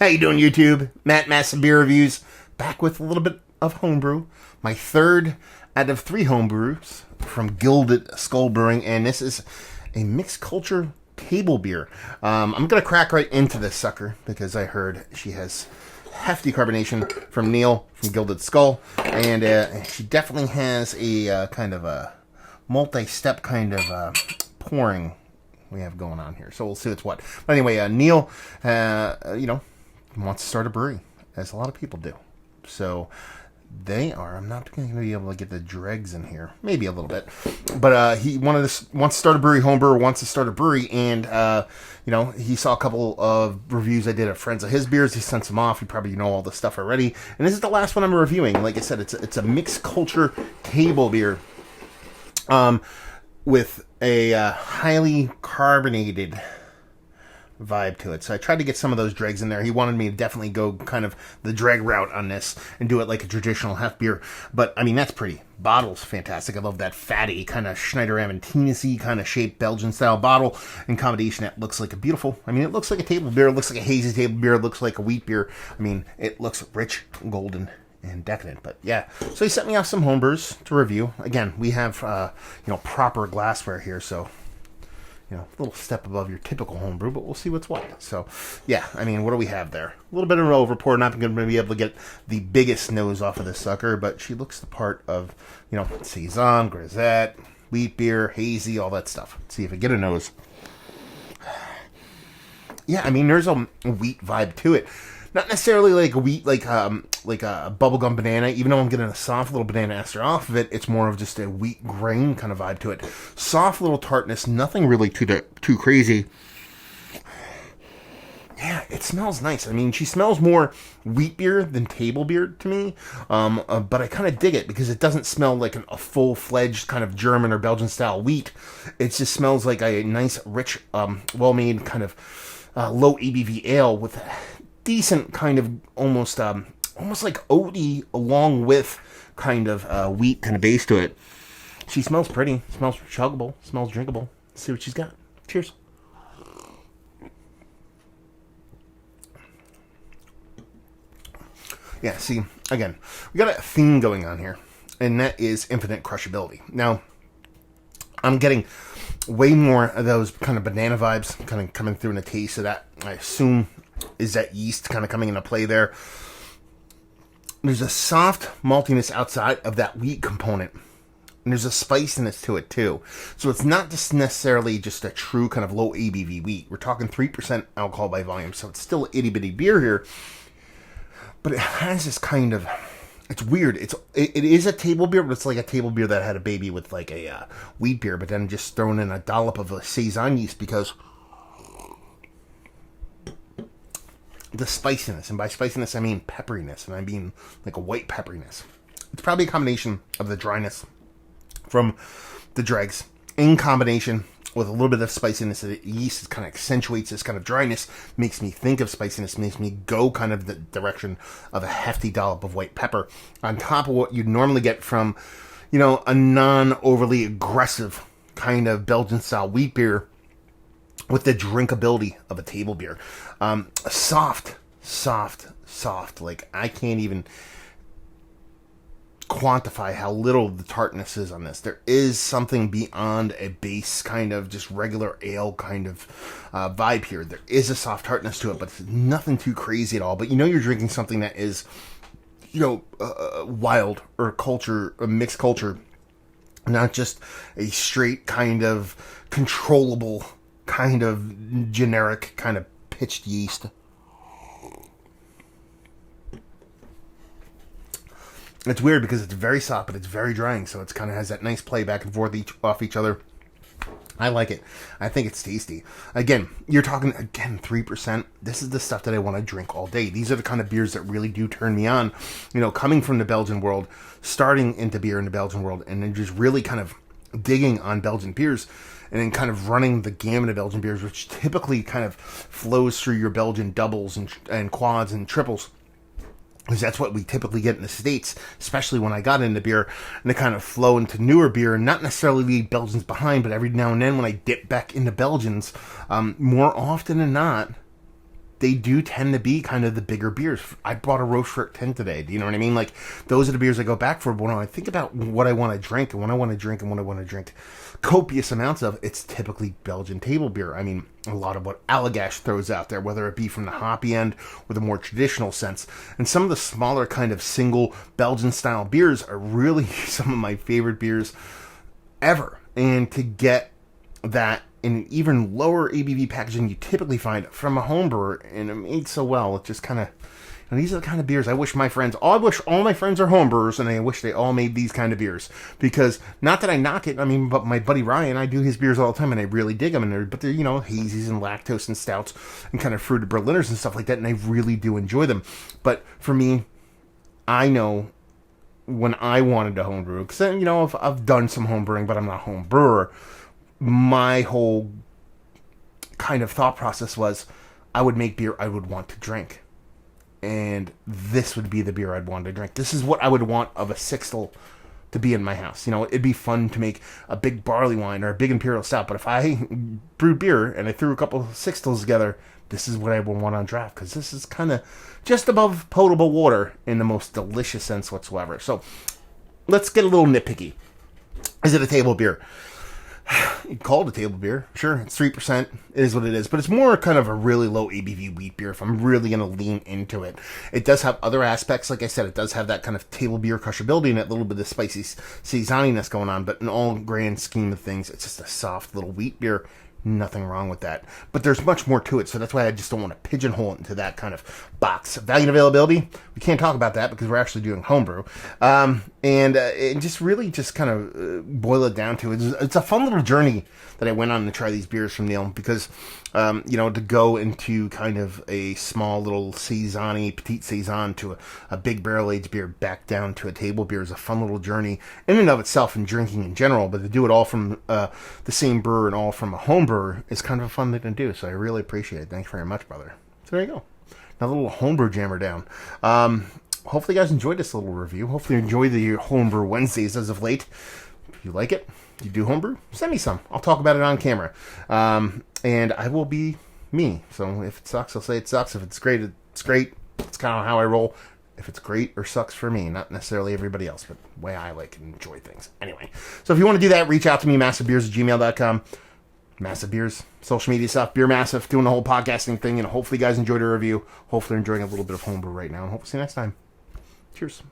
How you doing, YouTube? Matt Massive Beer Reviews, back with a little bit of homebrew. My third out of 3 homebrews from Gilded Skull Brewing, and this is a mixed culture table beer. I'm going to crack right into this sucker because I heard she has hefty carbonation from Neil from Gilded Skull, and she definitely has a kind of a multi-step kind of pouring we have going on here. So we'll see what's what. But anyway, Neil, wants to start a brewery, as a lot of people do. So they are. I'm not going to be able to get the dregs in here. Maybe a little bit. But he wants to start a brewery, homebrewer wants to start a brewery, and he saw a couple of reviews I did of friends of his beers. He sent some off. You probably know all the stuff already. And this is the last one I'm reviewing. Like I said, it's a mixed culture table beer. With a highly carbonated vibe to it. So I tried to get some of those dregs in there. He wanted me to definitely go kind of the dreg route on this and do it like a traditional hef beer. But, I mean, that's pretty. Bottle's fantastic. I love that fatty kind of Schneider-Aventinus-y kind of shaped Belgian-style bottle in combination that looks like a beautiful... I mean, it looks like a table beer. It looks like a hazy table beer. It looks like a wheat beer. I mean, it looks rich, golden, and decadent. But yeah, so he sent me off some homebrews to review. Again, we have proper glassware here, so a little step above your typical homebrew, but we'll see what's what. So yeah, I mean, what do we have there? A little bit of an overpour. Not going to be able to get the biggest nose off of this sucker, but she looks the part of saison, grisette, wheat beer, hazy, all that stuff. Let's see if I get a nose. Yeah, I mean, there's a wheat vibe to it. Not necessarily like a wheat, like a bubblegum banana. Even though I'm getting a soft little banana ester off of it, it's more of just a wheat grain kind of vibe to it. Soft little tartness, nothing really too crazy. Yeah, it smells nice. I mean, she smells more wheat beer than table beer to me. But I kind of dig it because it doesn't smell like a full-fledged kind of German or Belgian-style wheat. It just smells like a nice, rich, well-made kind of low ABV ale with decent kind of almost like oaty along with kind of wheat kind of base to it. She smells pretty, smells chuggable, smells drinkable. Let's see what she's got. Cheers. Yeah, see, again, we got a theme going on here, and that is infinite crushability. Now, I'm getting way more of those kind of banana vibes kind of coming through in the taste of that. I assume is that yeast kind of coming into play there. There's a soft maltiness outside of that wheat component, and there's a spiciness to it too. So it's not just necessarily just a true kind of low ABV wheat. We're talking 3% alcohol by volume, so it's still itty bitty beer here, but it has this kind of, it's weird. It is a table beer, but it's like a table beer that had a baby with like a wheat beer, but then just thrown in a dollop of a saison yeast because the spiciness, and by spiciness I mean pepperiness, and I mean like a white pepperiness. It's probably a combination of the dryness from the dregs in combination with a little bit of spiciness. The yeast kind of accentuates this kind of dryness, makes me think of spiciness, makes me go kind of the direction of a hefty dollop of white pepper on top of what you'd normally get from, a non-overly aggressive kind of Belgian-style wheat beer with the drinkability of a table beer. Soft. Like, I can't even quantify how little the tartness is on this. There is something beyond a base kind of just regular ale kind of vibe here. There is a soft tartness to it, but it's nothing too crazy at all. But you're drinking something that is, wild or culture, a mixed culture, not just a straight kind of controllable kind of generic kind of pitched yeast. It's weird because it's very soft, but it's very drying, so it kind of has that nice play back and forth off each other. I like it. I think it's tasty. Again, you're talking, 3%. This is the stuff that I want to drink all day. These are the kind of beers that really do turn me on. Coming from the Belgian world, starting into beer in the Belgian world, and then just really kind of digging on Belgian beers, and then kind of running the gamut of Belgian beers, which typically kind of flows through your Belgian doubles and quads and triples. Because that's what we typically get in the States, especially when I got into beer, and they kind of flow into newer beer, and not necessarily leave Belgians behind, but every now and then when I dip back into Belgians, more often than not, they do tend to be kind of the bigger beers. I bought a Rochefort 10 today. Do you know what I mean? Like, those are the beers I go back for. But when I think about what I want to drink and when I want to drink copious amounts of, it's typically Belgian table beer. I mean, a lot of what Allagash throws out there, whether it be from the hoppy end or the more traditional sense. And some of the smaller kind of single Belgian style beers are really some of my favorite beers ever. And to get that in an even lower ABV packaging you typically find from a home brewer, and it made so well, it just kind of, and these are the kind of beers I wish my friends, I wish all my friends are home brewers, and I wish they all made these kind of beers. Because, not that I knock it, I mean, but my buddy Ryan, I do his beers all the time, and I really dig them, but they're, you know, hazies and lactose and stouts, and kind of fruited Berliners and stuff like that, and I really do enjoy them. But, for me, I know when I wanted to home brew, because, you know, I've done some home brewing, but I'm not a home brewer, my whole kind of thought process was, I would make beer I would want to drink. And this would be the beer I'd want to drink. This is what I would want of a sixtel to be in my house. You know, it'd be fun to make a big barley wine or a big imperial stout, but if I brewed beer and I threw a couple of sixtels together, this is what I would want on draft, because this is kind of just above potable water in the most delicious sense whatsoever. So, let's get a little nitpicky. Is it a table beer? You call it a table beer. Sure, it's 3%. It is what it is. But it's more kind of a really low ABV wheat beer if I'm really going to lean into it. It does have other aspects. Like I said, it does have that kind of table beer crushability and that little bit of spicy saisoniness going on. But in all grand scheme of things, it's just a soft little wheat beer. Nothing wrong with that. But there's much more to it, so that's why I just don't want to pigeonhole it into that kind of box. Value and availability, we can't talk about that because we're actually doing homebrew. And just really just kind of boil it down to it. It's a fun little journey that I went on to try these beers from Neil, because, you know, to go into kind of a small little saison-y, petite saison to a big barrel-aged beer back down to a table beer is a fun little journey in and of itself in drinking in general, but to do it all from the same brewer and all from a home brewer is kind of a fun thing to do, so I really appreciate it. Thanks very much, brother. So there you go. Another little homebrew jammer down. Hopefully you guys enjoyed this little review. Hopefully you enjoy the Homebrew Wednesdays as of late. If you like it, you do homebrew, send me some. I'll talk about it on camera. And I will be me. So if it sucks, I'll say it sucks. If it's great, it's great. It's kind of how I roll. If it's great or sucks for me, not necessarily everybody else, but the way I like and enjoy things. Anyway, so if you want to do that, reach out to me, massivebeers@gmail.com. Massive Beers, social media stuff, Beer Massive, doing the whole podcasting thing, and hopefully you guys enjoyed the review. Hopefully you're enjoying a little bit of homebrew right now, and hopefully see you next time. Cheers.